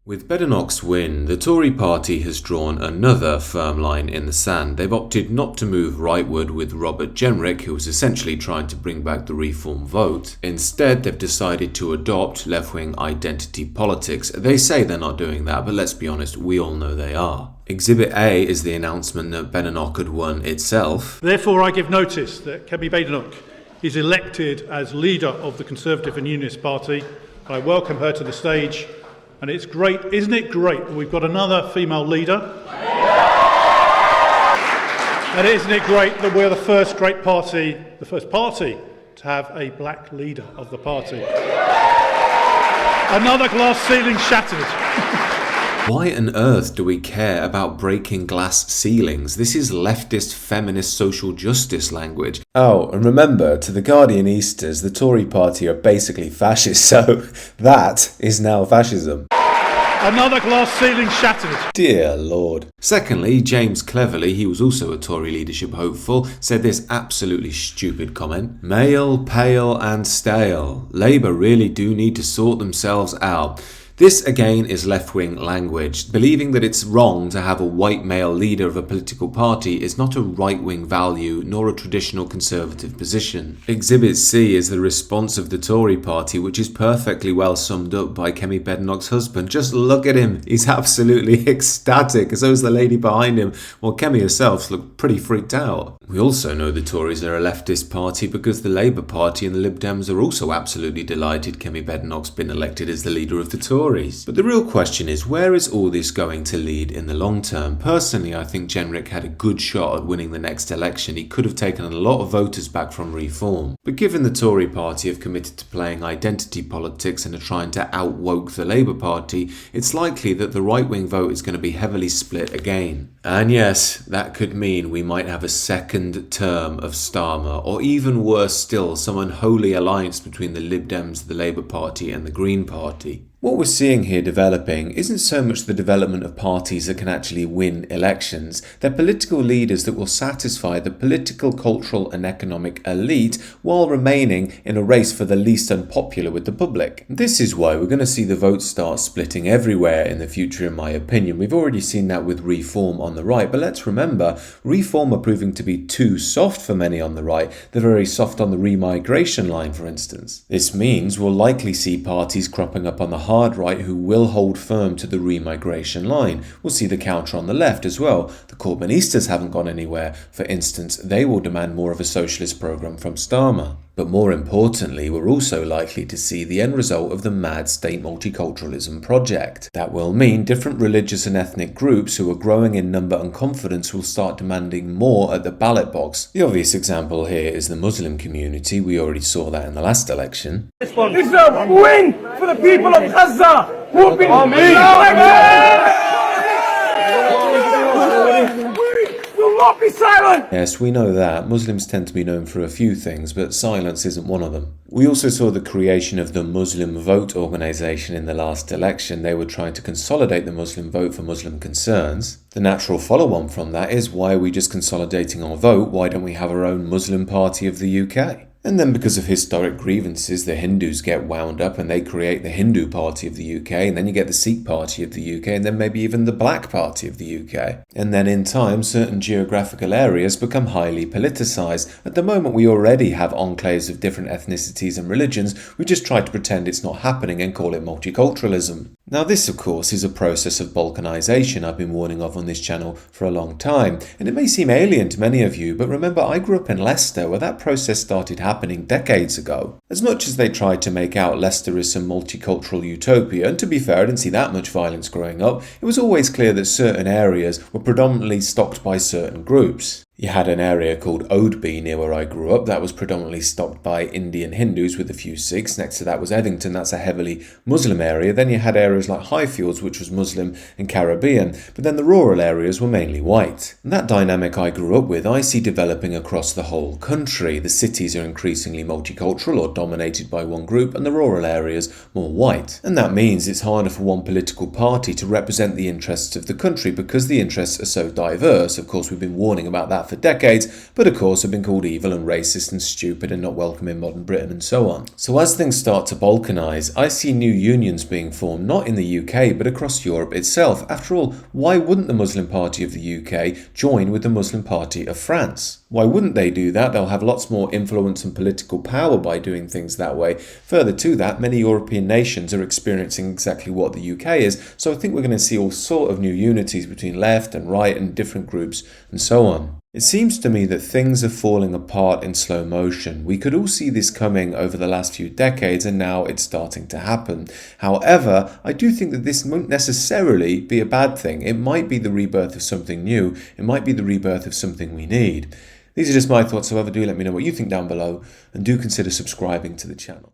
With Badenoch's win, the Tory party has drawn another firm line in the sand. They've opted not to move rightward with Robert Jenrick, who was essentially trying to bring back the reform vote. Instead, they've decided to adopt left-wing identity politics. They say they're not doing that, but let's be honest, we all know they are. Exhibit A is the announcement that Badenoch had won itself. Therefore, I give notice that Kemi Badenoch is elected as leader of the Conservative and Unionist Party. I welcome her to the stage. And it's great, isn't it great that we've got another female leader? And isn't it great that we're the first party to have a black leader of the party? Another glass ceiling shattered. Why on earth do we care about breaking glass ceilings? This is leftist feminist social justice language. Oh, and remember, to the Guardianistas, the Tory party are basically fascist, so that is now fascism. Another glass ceiling shattered. Dear Lord. Secondly, James Cleverly, he was also a Tory leadership hopeful, said this absolutely stupid comment. Male, pale and stale. Labour really do need to sort themselves out. This, again, is left-wing language. Believing that it's wrong to have a white male leader of a political party is not a right-wing value, nor a traditional conservative position. Exhibit C is the response of the Tory party, which is perfectly well summed up by Kemi Badenoch's husband. Just look at him. He's absolutely ecstatic, so is the lady behind him, while Kemi herself looked pretty freaked out. We also know the Tories are a leftist party because the Labour Party and the Lib Dems are also absolutely delighted Kemi Badenoch's been elected as the leader of the Tories. But the real question is, where is all this going to lead in the long term? Personally, I think Jenrick had a good shot at winning the next election. He could have taken a lot of voters back from reform. But given the Tory party have committed to playing identity politics and are trying to out-woke the Labour Party, it's likely that the right-wing vote is going to be heavily split again. And yes, that could mean we might have a second term of Starmer, or even worse still, some unholy alliance between the Lib Dems, the Labour Party and the Green Party. What we're seeing here developing isn't so much the development of parties that can actually win elections. They're political leaders that will satisfy the political, cultural and economic elite while remaining in a race for the least unpopular with the public. This is why we're going to see the votes start splitting everywhere in the future, in my opinion. We've already seen that with Reform on the right, but let's remember, Reform are proving to be too soft for many on the right. They're very soft on the remigration line, for instance. This means we'll likely see parties cropping up on the hard right who will hold firm to the remigration line. We'll see the counter on the left as well. The Corbynistas haven't gone anywhere. For instance, they will demand more of a socialist programme from Starmer. But more importantly, we're also likely to see the end result of the mad state multiculturalism project. That will mean different religious and ethnic groups who are growing in number and confidence will start demanding more at the ballot box. The obvious example here is the Muslim community. We already saw that in the last election. It's a win for the people of Gaza who have been not be silent! Yes, we know that. Muslims tend to be known for a few things, but silence isn't one of them. We also saw the creation of the Muslim Vote organisation in the last election. They were trying to consolidate the Muslim vote for Muslim concerns. The natural follow-on from that is, why are we just consolidating our vote? Why don't we have our own Muslim party of the UK? And then because of historic grievances, the Hindus get wound up and they create the Hindu Party of the UK, and then you get the Sikh Party of the UK, and then maybe even the Black Party of the UK. And then in time, certain geographical areas become highly politicised. At the moment, we already have enclaves of different ethnicities and religions. We just try to pretend it's not happening and call it multiculturalism. Now this, of course, is a process of balkanisation I've been warning of on this channel for a long time, and it may seem alien to many of you, but remember, I grew up in Leicester where that process started happening decades ago. As much as they tried to make out Leicester as some multicultural utopia, and to be fair, I didn't see that much violence growing up, it was always clear that certain areas were predominantly stocked by certain groups. You had an area called Oadby near where I grew up that was predominantly stocked by Indian Hindus with a few Sikhs. Next to that was Eddington, that's a heavily Muslim area. Then you had areas like Highfields, which was Muslim and Caribbean, but then the rural areas were mainly white. And that dynamic I grew up with, I see developing across the whole country. The cities are increasingly multicultural or dominated by one group, and the rural areas more white. And that means it's harder for one political party to represent the interests of the country because the interests are so diverse. Of course, we've been warning about that that for decades, but of course have been called evil and racist and stupid and not welcome in modern Britain and so on. So as things start to balkanise, I see new unions being formed, not in the UK, but across Europe itself. After all, why wouldn't the Muslim Party of the UK join with the Muslim Party of France? Why wouldn't they do that? They'll have lots more influence and political power by doing things that way. Further to that, many European nations are experiencing exactly what the UK is, so I think we're going to see all sort of new unities between left and right and different groups and so on. It seems to me that things are falling apart in slow motion. We could all see this coming over the last few decades, and now it's starting to happen. However, I do think that this won't necessarily be a bad thing. It might be the rebirth of something new. It might be the rebirth of something we need. These are just my thoughts, however, do let me know what you think down below, and do consider subscribing to the channel.